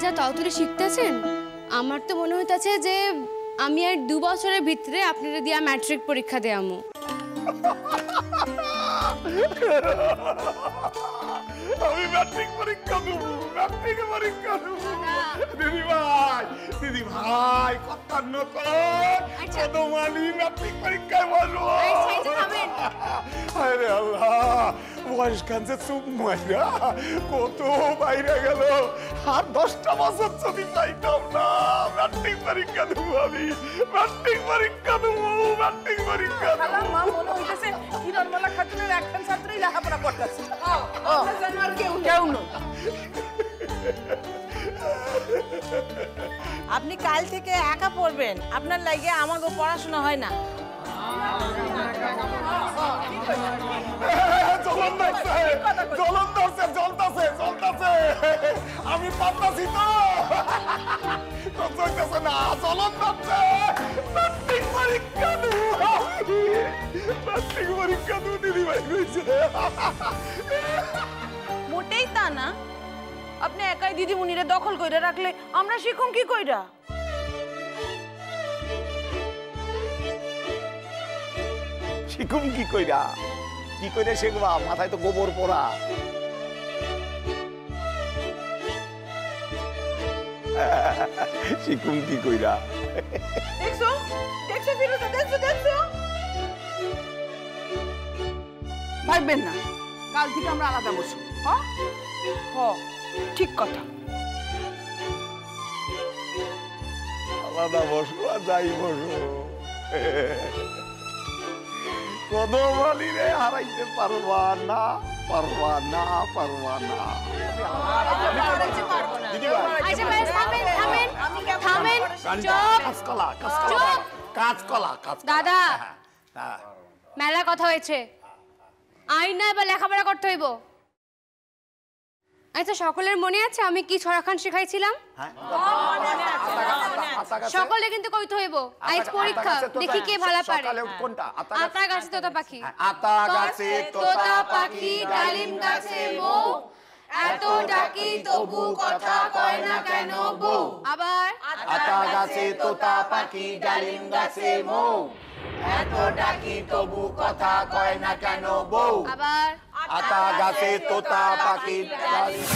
যা তাড়াতাড়ি শিখতেছেন আমার তো মনে হইতাছে যে আমি আর 2 বছরের ভিতরে আপনারা দিয়া ম্যাট্রিক পরীক্ষা দেয়ামু। আমি ম্যাট্রিক পরীক্ষা দেবো, ম্যাট্রিক পরীক্ষা দেবো। দিদি ভাই কথা নকমানি ম্যাট্রিক পরীক্ষায় বসবো। আরে আল্লাহ, বয়স কানছে চুপ মাইরা কত বাইরে গেল। আর 10টা বছর যদি পাইতাম না, ম্যাট্রিক পরীক্ষা দেবো আমি, ম্যাট্রিক পরীক্ষা দেবো, ম্যাট্রিক পরীক্ষা দেবো। মা মনে হইতেছে হিরণমালা খাতুনের একখান ছাত্রই লেখাপড়া করতেছে। কেউ নয়। আপনি কাল থেকে একা পড়বেন, আপনার লাগে আমাকে পড়াশোনা হয় না। আমি পারতাছি তো, না চলন ধরছে। ম্যাট্রিক পরীক্ষা দেবো, ম্যাট্রিক পরীক্ষা দেবো দিদি ভাই কইছে। মোটেই তা না, আপনি একাই দিদিমণিরে দখল কইরা রাখলে আমরা শিখুম কি কইরা? শিখুম কি কইরা, কি কইরা শিখবা? মাথায় তো গোবর পোড়া। শিখুম কি কইরা? দেখছো দেখছো ফিরোজা, দেখছো দেখছো। ভাববেন না, কাল থেকে আমরা আলাদা বসবো। হ্যাঁ ঠিক কথা। আলাদা বসবো আর যাই বসবো, কদমালি রে হারাইতে পারবা না, পারবা না, পারবা না। দিদি ভাই আচ্ছা বেশ, থামেন থামেন থামেন, চুপ কাঁচকলা, চুপ। কাঁচকলা, কাঁচকলা। দাদা হ্যাঁ, মেলা কথা হয়েছে, আইন না এবার লেখাপড়া করতে হইব। আচ্ছা সকলের মনে আছে আমি কি ছড়াখান শিখাইছিলাম? সকলে কিন্তু কইতে হইব, আজ পরীক্ষা, দেখি কে ভালো পারে। কোনটা? আতা গাছে তোতা পাখি, আতা গাছে তোতা পাখি, ডালিম গাছে মৌ, এত ডাকি তবু কথা কয় না কেন বউ। আবার আতা গাছে তোতা পাখি, ডালিম গাছে মৌ, এত ডাকি তবু কথা কয় না কেন বউ। আবার আতা গাছে তোতা পাখি, ডালিম